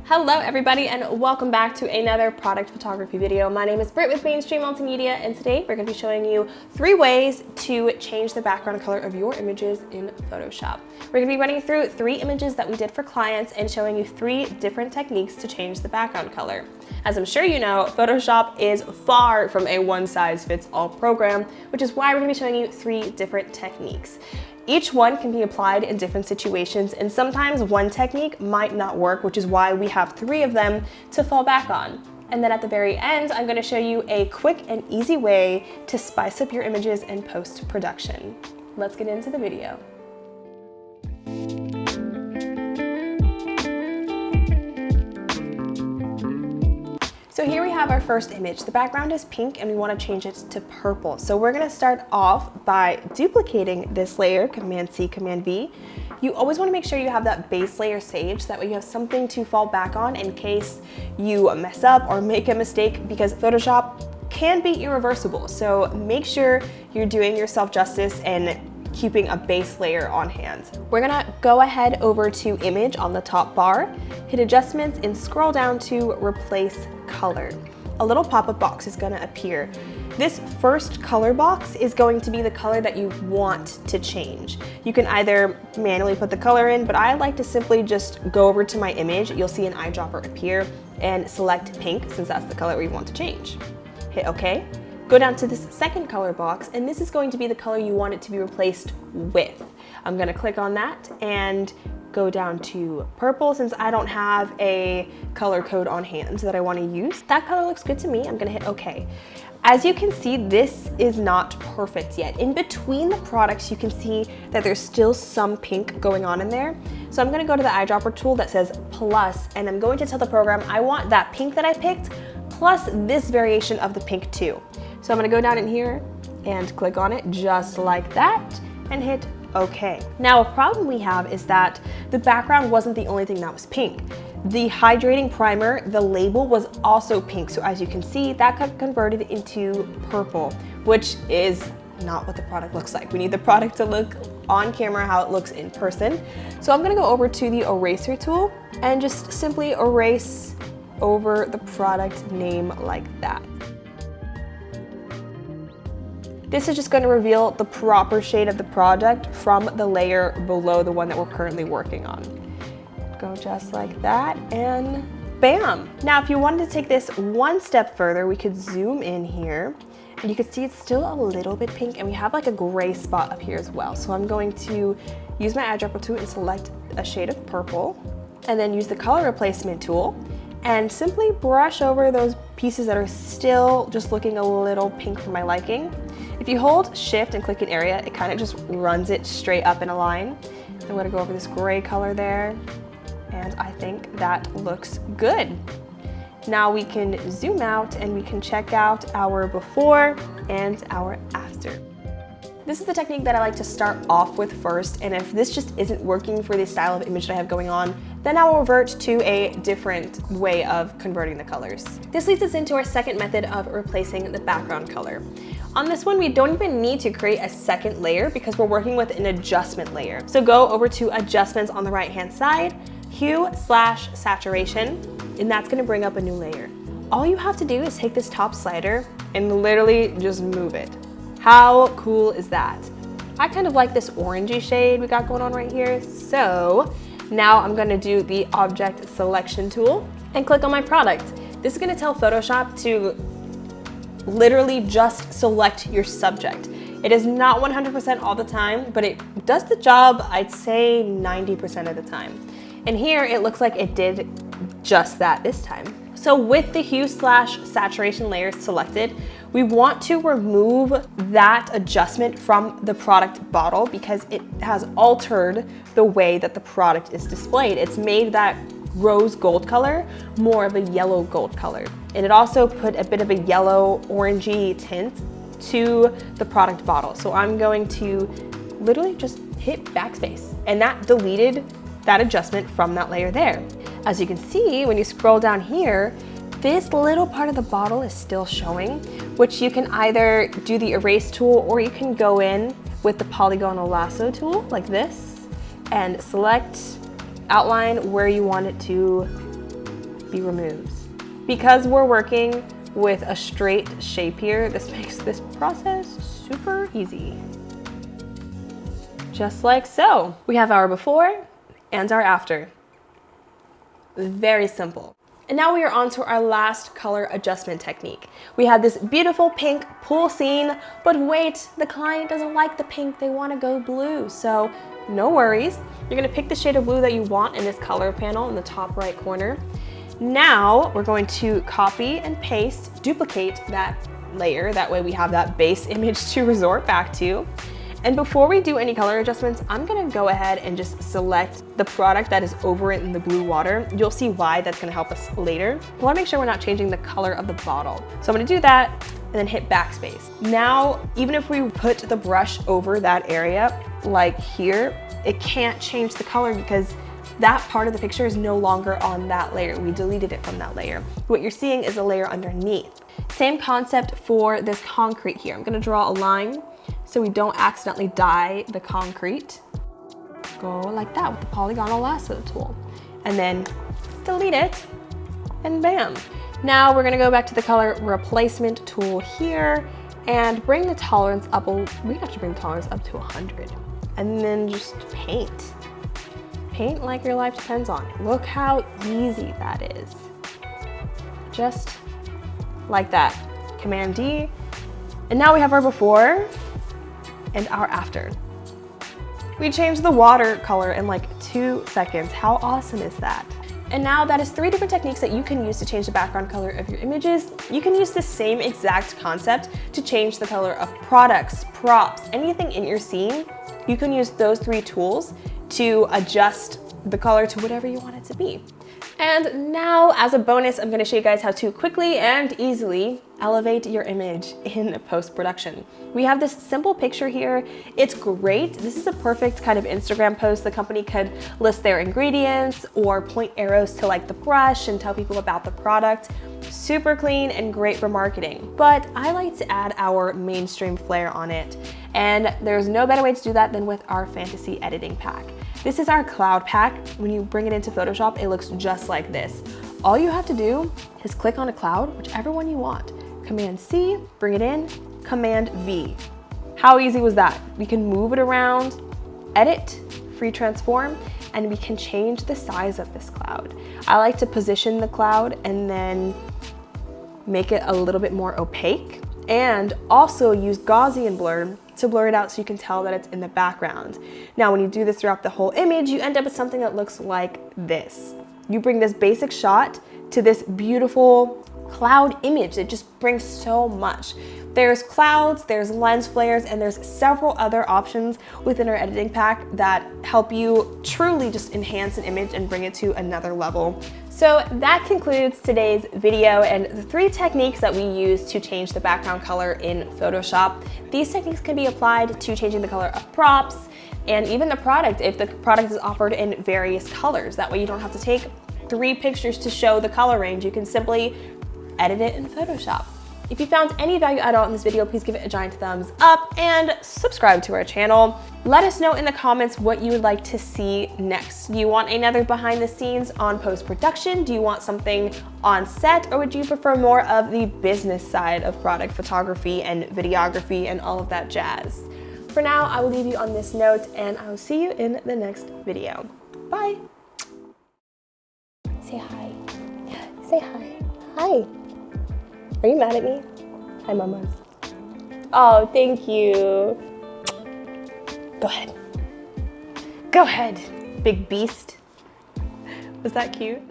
Hello everybody and welcome back to another product photography video. My name is Britt with Mainstream Multimedia and today we're going to be showing you 3 ways to change the background color of your images in Photoshop. We're going to be running through 3 images that we did for clients and showing you 3 different techniques to change the background color. As I'm sure you know, Photoshop is far from a one-size-fits-all program, which is why we're going to be showing you 3 different techniques. Each one can be applied in different situations, and sometimes one technique might not work, which is why we have 3 of them to fall back on. And then at the very end, I'm going to show you a quick and easy way to spice up your images in post-production. Let's get into the video. So here we have our first image. The background is pink and we want to change it to purple. So we're going to start off by duplicating this layer, Command C, Command V. You always want to make sure you have that base layer saved so that way you have something to fall back on in case you mess up or make a mistake, because Photoshop can be irreversible. So make sure you're doing yourself justice and keeping a base layer on hand. We're gonna go ahead over to Image on the top bar, hit Adjustments and scroll down to Replace Color. A little pop-up box is gonna appear. This first color box is going to be the color that you want to change. You can either manually put the color in, but I like to simply just go over to my image. You'll see an eyedropper appear and select pink since that's the color we want to change. Hit OK. Go down to this second color box, and this is going to be the color you want it to be replaced with. I'm gonna click on that and go down to purple since I don't have a color code on hand that I want to use. That color looks good to me. I'm gonna hit OK. As you can see, this is not perfect yet. In between the products, you can see that there's still some pink going on in there. So I'm gonna go to the eyedropper tool that says plus, and I'm going to tell the program I want that pink that I picked plus this variation of the pink too. So I'm gonna go down in here and click on it just like that and hit OK. Now a problem we have is that the background wasn't the only thing that was pink. The hydrating primer, the label was also pink. So as you can see, that got converted into purple, which is not what the product looks like. We need the product to look on camera how it looks in person. So I'm gonna go over to the eraser tool and just simply erase over the product name like that. This is just going to reveal the proper shade of the product from the layer below the one that we're currently working on. Go just like that and bam! Now if you wanted to take this one step further, we could zoom in here and you can see it's still a little bit pink and we have like a gray spot up here as well. So I'm going to use my eyedropper tool and select a shade of purple and then use the color replacement tool and simply brush over those pieces that are still just looking a little pink for my liking. If you hold Shift and click an area, it kind of just runs it straight up in a line. I'm going to go over this gray color there, and I think that looks good. Now we can zoom out and we can check out our before and our after. This is the technique that I like to start off with first, and if this just isn't working for the style of image that I have going on, then I will revert to a different way of converting the colors. This leads us into our second method of replacing the background color. On this one, we don't even need to create a second layer because we're working with an adjustment layer. So go over to Adjustments on the right-hand side, Hue/Saturation, and that's gonna bring up a new layer. All you have to do is take this top slider and literally just move it. How cool is that? I kind of like this orangey shade we got going on right here. So now I'm gonna do the Object Selection tool and click on my product. This is gonna tell Photoshop to literally just select your subject. It is not 100% all the time, but it does the job, I'd say 90% of the time. And here it looks like it did just that this time. So with the Hue/Saturation layer selected, we want to remove that adjustment from the product bottle because it has altered the way that the product is displayed. It's made that rose gold color more of a yellow gold color. And it also put a bit of a yellow orangey tint to the product bottle. So I'm going to literally just hit backspace, and that deleted that adjustment from that layer there. As you can see, when you scroll down here, this little part of the bottle is still showing, which you can either do the erase tool or you can go in with the polygonal lasso tool like this and select outline where you want it to be removed. Because we're working with a straight shape here, this makes this process super easy. Just like so. We have our before and our after. Very simple. And now we are on to our last color adjustment technique. We have this beautiful pink pool scene, but wait, the client doesn't like the pink, they want to go blue. So no worries. You're gonna pick the shade of blue that you want in this color panel in the top right corner. Now we're going to copy and paste, duplicate that layer. That way we have that base image to resort back to. And before we do any color adjustments, I'm gonna go ahead and just select the product that is over it in the blue water. You'll see why that's gonna help us later. We wanna make sure we're not changing the color of the bottle. So I'm gonna do that and then hit backspace. Now, even if we put the brush over that area, like here, it can't change the color because that part of the picture is no longer on that layer. We deleted it from that layer. What you're seeing is a layer underneath. Same concept for this concrete here. I'm gonna draw a line so we don't accidentally dye the concrete. Go like that with the polygonal lasso tool. And then delete it, and bam. Now we're gonna go back to the color replacement tool here and bring the tolerance up. We have to bring the tolerance up to 100. And then just paint. Paint like your life depends on it. Look how easy that is. Just like that. Command D. And now we have our before and our after. We changed the water color in like 2 seconds. How awesome is that? And now that is 3 different techniques that you can use to change the background color of your images. You can use the same exact concept to change the color of products, props, anything in your scene. You can use those 3 tools to adjust the color to whatever you want it to be. And now, as a bonus, I'm gonna show you guys how to quickly and easily elevate your image in post-production. We have this simple picture here. It's great. This is a perfect kind of Instagram post. The company could list their ingredients or point arrows to like the brush and tell people about the product. Super clean and great for marketing. But I like to add our mainstream flair on it. And there's no better way to do that than with our fantasy editing pack. This is our cloud pack. When you bring it into Photoshop, it looks just like this. All you have to do is click on a cloud, whichever one you want. Command C, bring it in, Command V. How easy was that? We can move it around, edit, free transform, and we can change the size of this cloud. I like to position the cloud and then make it a little bit more opaque, and also use Gaussian blur to blur it out so you can tell that it's in the background. Now, when you do this throughout the whole image, you end up with something that looks like this. You bring this basic shot to this beautiful cloud image that just brings so much. There's clouds, there's lens flares, and there's several other options within our editing pack that help you truly just enhance an image and bring it to another level. So that concludes today's video and the 3 techniques that we use to change the background color in Photoshop. These techniques can be applied to changing the color of props and even the product if the product is offered in various colors. That way you don't have to take 3 pictures to show the color range. You can simply edit it in Photoshop. If you found any value at all in this video, please give it a giant thumbs up and subscribe to our channel. Let us know in the comments what you would like to see next. Do you want another behind the scenes on post-production? Do you want something on set? Or would you prefer more of the business side of product photography and videography and all of that jazz? For now, I will leave you on this note and I will see you in the next video. Bye. Say hi. Say hi. Hi. Are you mad at me? Hi, mamas. Oh, thank you. Go ahead. Go ahead, big beast. Was that cute?